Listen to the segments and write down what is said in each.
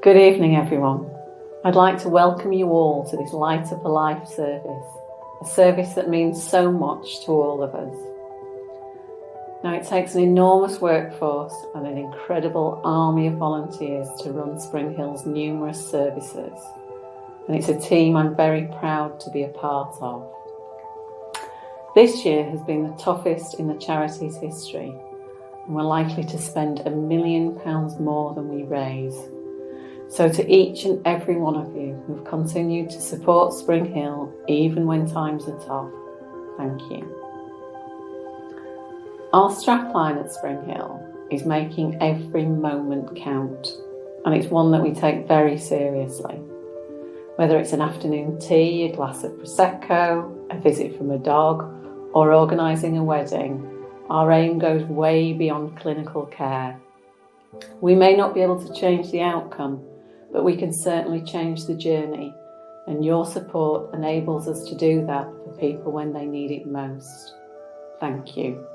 Good evening, everyone. I'd like to welcome you all to this Light Up a Life service, a service that means so much to all of us. Now, it takes an enormous workforce and an incredible army of volunteers to run Springhill's numerous services, and it's a team I'm very proud to be a part of. This year has been the toughest in the charity's history, and we're likely to spend £1 million more than we raise. So to each and every one of you who've continued to support Springhill even when times are tough, thank you. Our strapline at Springhill is making every moment count, and it's one that we take very seriously. Whether it's an afternoon tea, a glass of Prosecco, a visit from a dog, or organising a wedding, our aim goes way beyond clinical care. We may not be able to change the outcome, but we can certainly change the journey, and your support enables us to do that for people when they need it most. Thank you.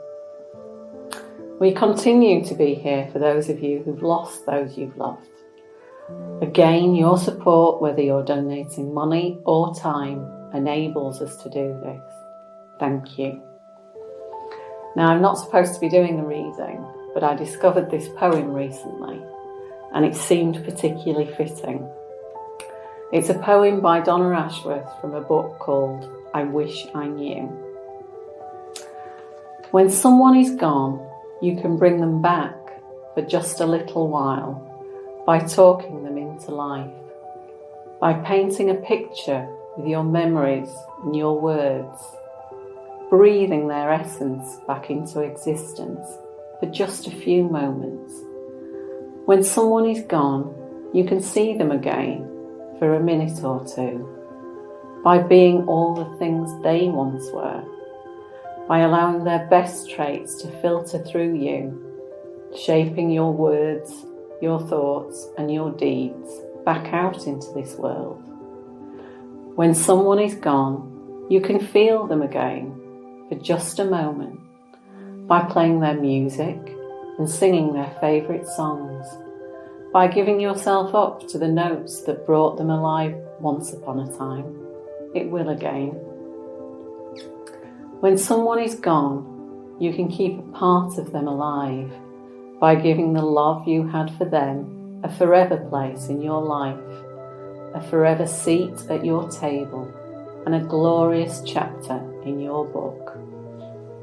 We continue to be here for those of you who've lost those you've loved. Again, your support, whether you're donating money or time, enables us to do this. Thank you. Now, I'm not supposed to be doing the reading, but I discovered this poem recently, and it seemed particularly fitting. It's a poem by Donna Ashworth from a book called I Wish I Knew. When someone is gone, you can bring them back for just a little while by talking them into life, by painting a picture with your memories and your words, breathing their essence back into existence for just a few moments. When someone is gone, you can see them again for a minute or two, by being all the things they once were, by allowing their best traits to filter through you, shaping your words, your thoughts and your deeds back out into this world. When someone is gone, you can feel them again for just a moment, by playing their music and singing their favourite songs, by giving yourself up to the notes that brought them alive once upon a time. It will again. When someone is gone, you can keep a part of them alive by giving the love you had for them a forever place in your life, a forever seat at your table, and a glorious chapter in your book.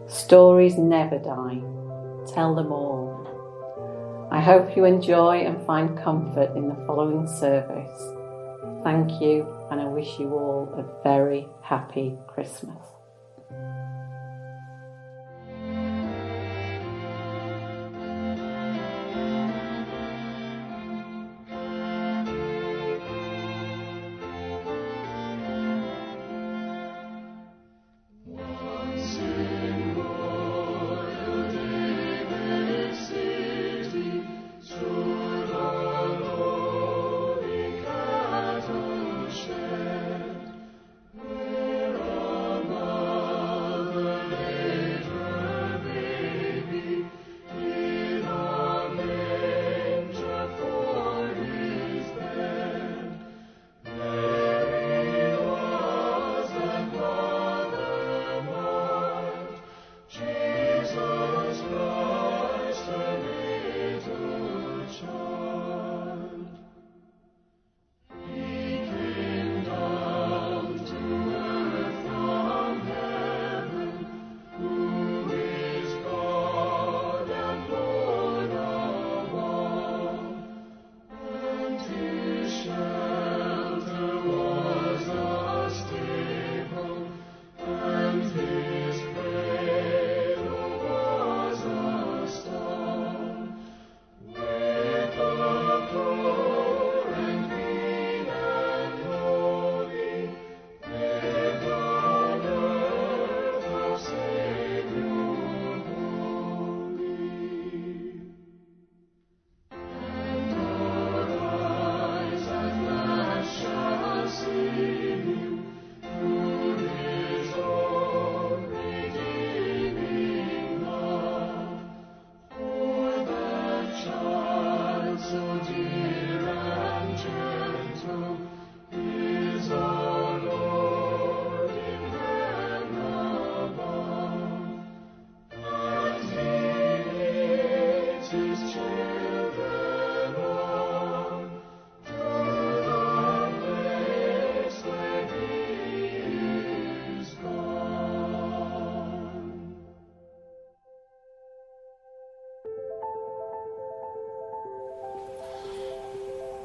Stories never die. Tell them all. I hope you enjoy and find comfort in the following service. Thank you, and I wish you all a very happy Christmas. Where a mother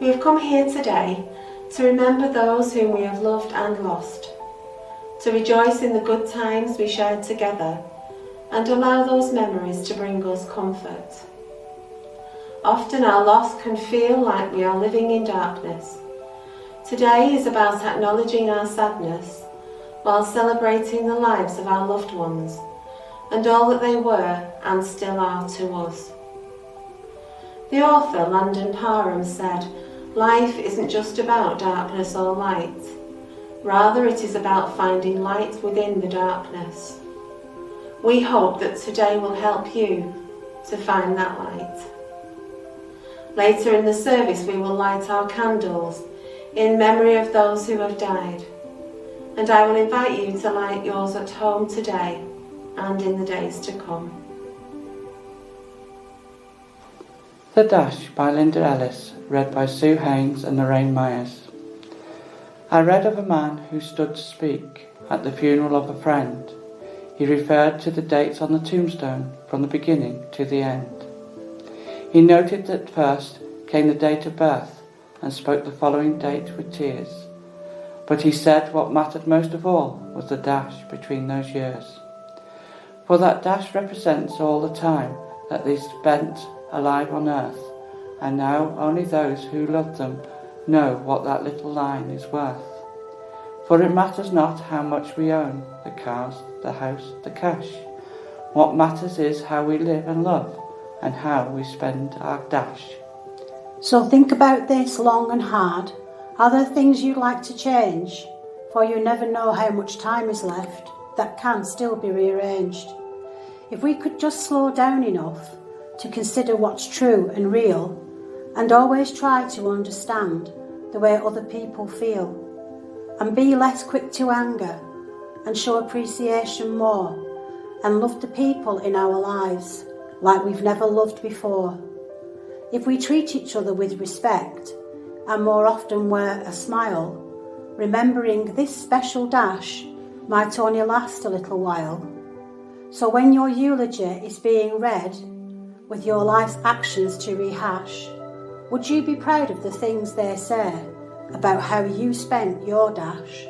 We have come here today to remember those whom we have loved and lost, to rejoice in the good times we shared together and allow those memories to bring us comfort. Often our loss can feel like we are living in darkness. Today is about acknowledging our sadness while celebrating the lives of our loved ones and all that they were and still are to us. The author Landon Parham said, "Life isn't just about darkness or light. Rather, it is about finding light within the darkness." We hope that today will help you to find that light. Later in the service, we will light our candles in memory of those who have died. And I will invite you to light yours at home today and in the days to come. The Dash by Linda Ellis, read by Sue Haynes and Lorraine Myers. I read of a man who stood to speak at the funeral of a friend. He referred to the dates on the tombstone from the beginning to the end. He noted that first came the date of birth and spoke the following date with tears. But he said what mattered most of all was the dash between those years. For that dash represents all the time that they spent alive on earth, and now only those who love them know what that little line is worth. For it matters not how much we own, the cars, the house, the cash. What matters is how we live and love, and how we spend our dash. So think about this long and hard. Are there things you'd like to change? For you never know how much time is left that can still be rearranged. If we could just slow down enough to consider what's true and real, and always try to understand the way other people feel, and be less quick to anger, and show appreciation more, and love the people in our lives like we've never loved before. If we treat each other with respect, and more often wear a smile, remembering this special dash might only last a little while. So when your eulogy is being read, with your life's actions to rehash, would you be proud of the things they say about how you spent your dash?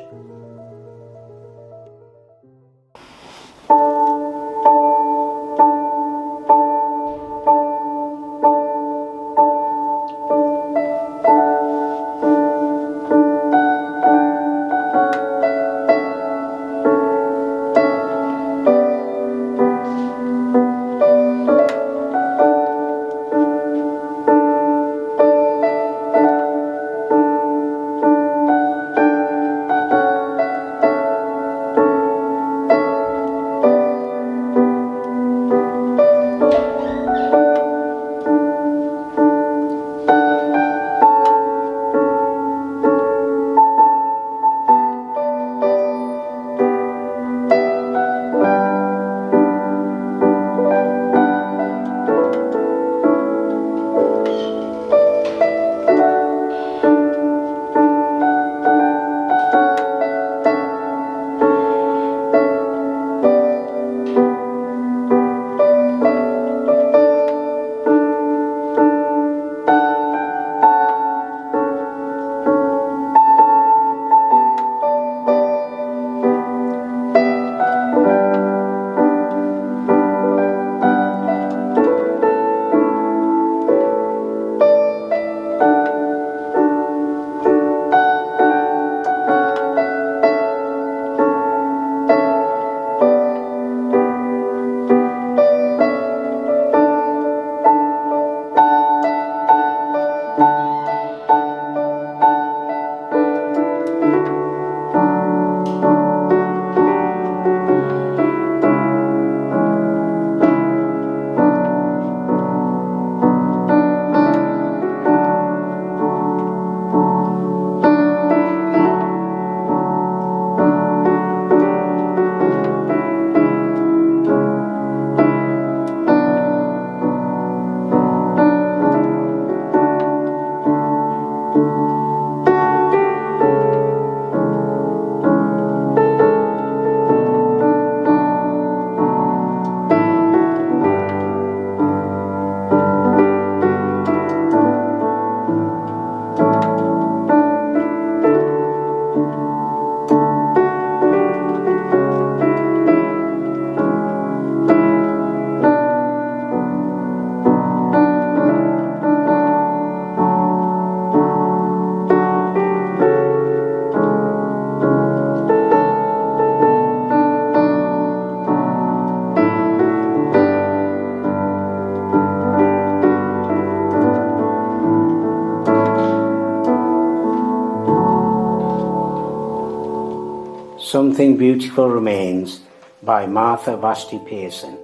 Something Beautiful Remains by Vashti Pearson.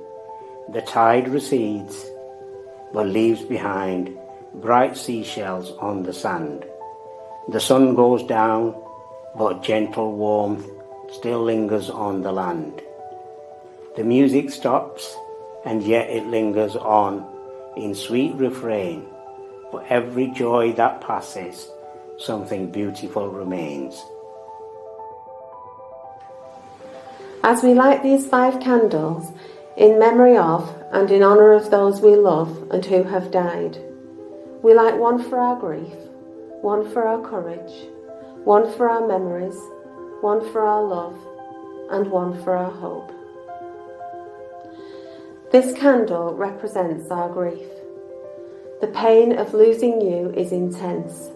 The tide recedes, but leaves behind bright seashells on the sand. The sun goes down, but gentle warmth still lingers on the land. The music stops, and yet it lingers on in sweet refrain. For every joy that passes, something beautiful remains. As we light these 5 candles, in memory of and in honour of those we love and who have died, we light one for our grief, one for our courage, one for our memories, one for our love, and one for our hope. This candle represents our grief. The pain of losing you is intense.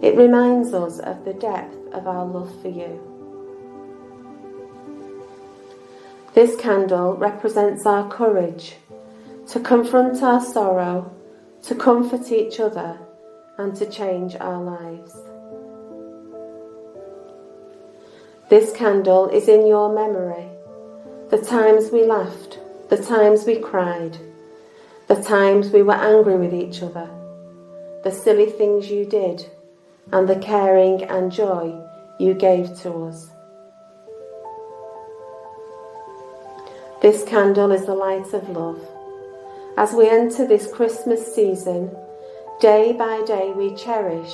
It reminds us of the depth of our love for you. This candle represents our courage to confront our sorrow, to comfort each other, and to change our lives. This candle is in your memory, the times we laughed, the times we cried, the times we were angry with each other, the silly things you did, and the caring and joy you gave to us. This candle is the light of love. As we enter this Christmas season, day by day we cherish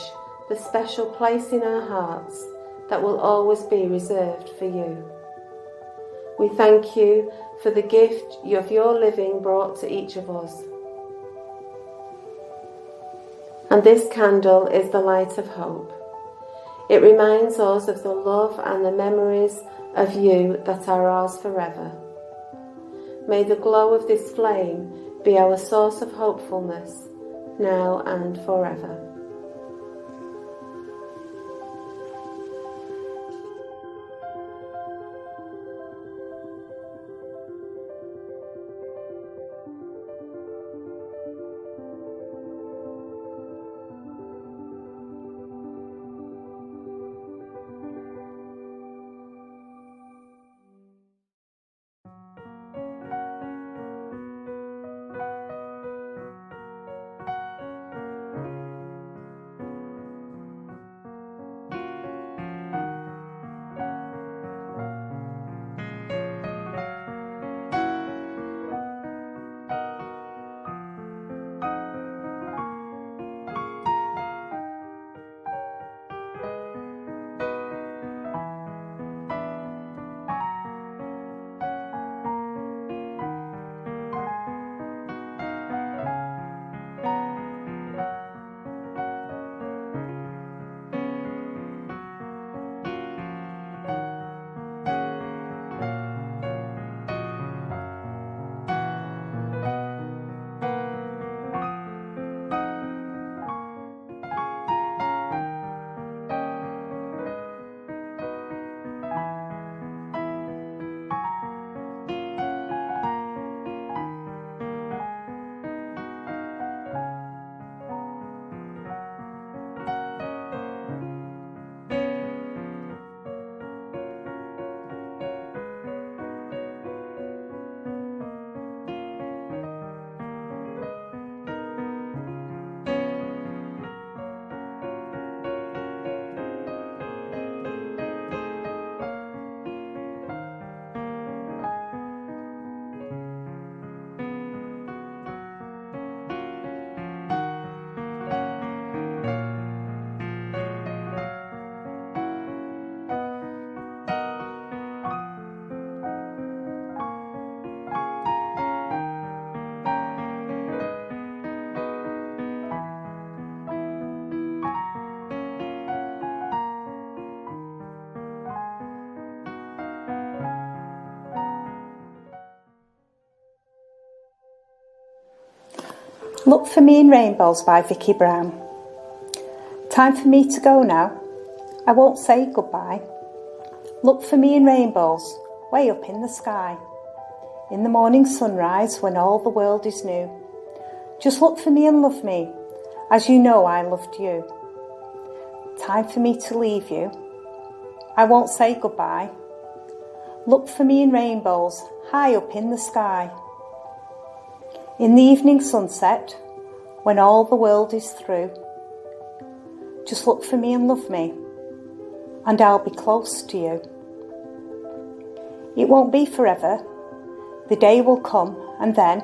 the special place in our hearts that will always be reserved for you. We thank you for the gift of your living brought to each of us. And this candle is the light of hope. It reminds us of the love and the memories of you that are ours forever. May the glow of this flame be our source of hopefulness, now and forever. Look for Me in Rainbows by Vicki Brown. Time for me to go now. I won't say goodbye. Look for me in rainbows, way up in the sky. In the morning sunrise when all the world is new. Just look for me and love me, as you know I loved you. Time for me to leave you. I won't say goodbye. Look for me in rainbows high up in the sky. In the evening sunset, when all the world is through, just look for me and love me, and I'll be close to you. It won't be forever. The day will come, and then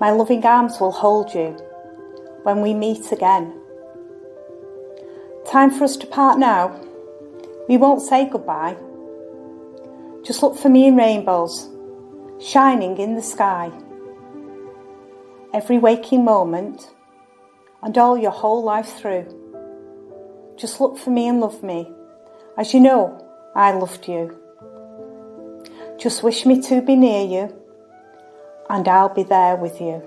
my loving arms will hold you when we meet again. Time for us to part now. We won't say goodbye. Just look for me in rainbows, shining in the sky. Every waking moment, and all your whole life through. Just look for me and love me, as you know I loved you. Just wish me to be near you, and I'll be there with you.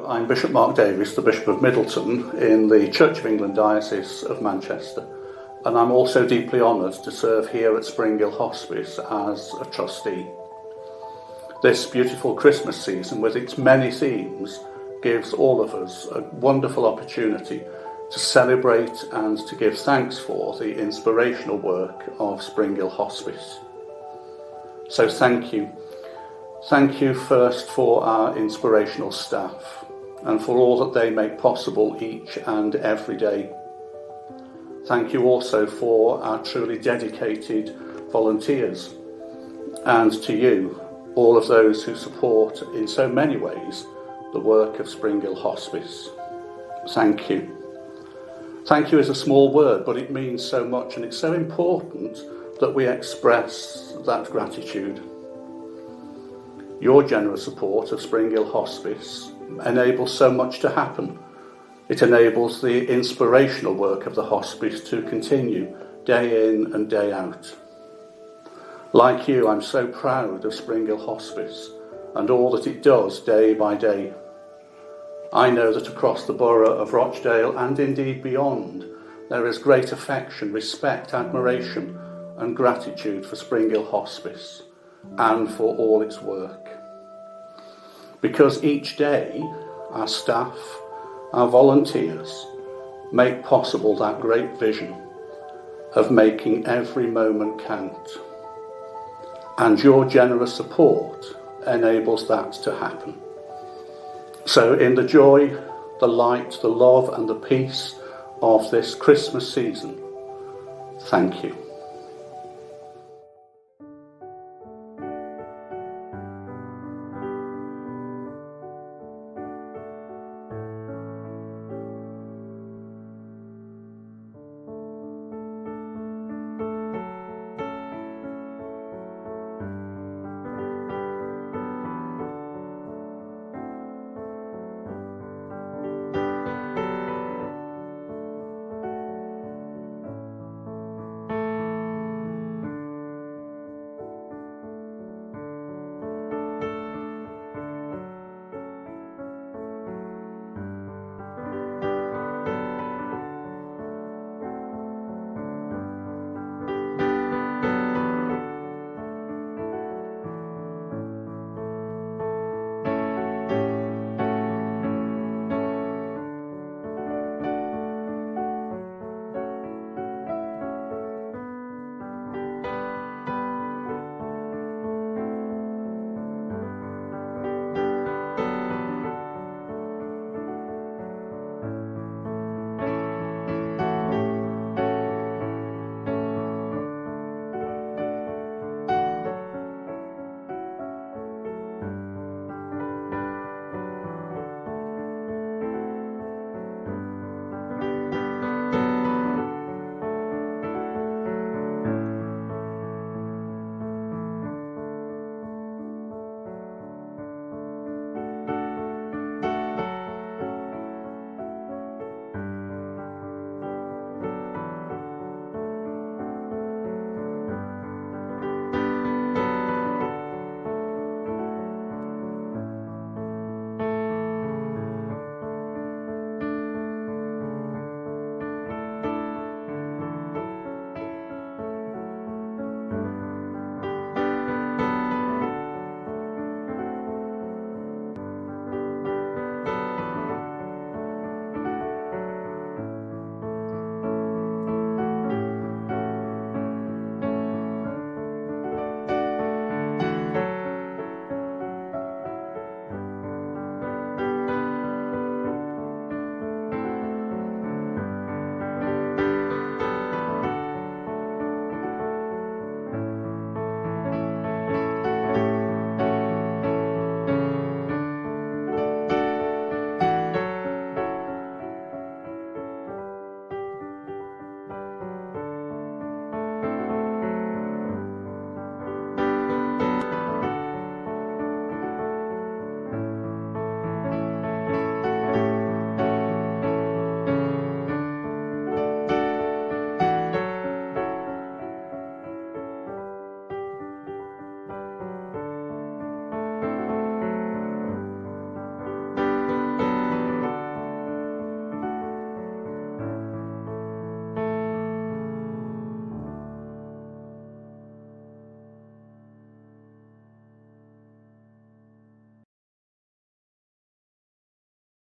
I'm Bishop Mark Davies, the Bishop of Middleton in the Church of England Diocese of Manchester, and I'm also deeply honoured to serve here at Springhill Hospice as a trustee. This beautiful Christmas season with its many themes gives all of us a wonderful opportunity to celebrate and to give thanks for the inspirational work of Springhill Hospice. So thank you. Thank you first for our inspirational staff and for all that they make possible each and every day. Thank you also for our truly dedicated volunteers, and to you, all of those who support in so many ways the work of Springhill Hospice. Thank you. Thank you is a small word, but it means so much, and it's so important that we express that gratitude. Your generous support of Springhill Hospice enables so much to happen. It enables the inspirational work of the hospice to continue day in and day out. Like you, I'm so proud of Springhill Hospice and all that it does day by day. I know that across the borough of Rochdale and indeed beyond, there is great affection, respect, admiration and gratitude for Springhill Hospice and for all its work. Because each day, our staff, our volunteers, make possible that great vision of making every moment count. And your generous support enables that to happen. So in the joy, the light, the love and the peace of this Christmas season, thank you.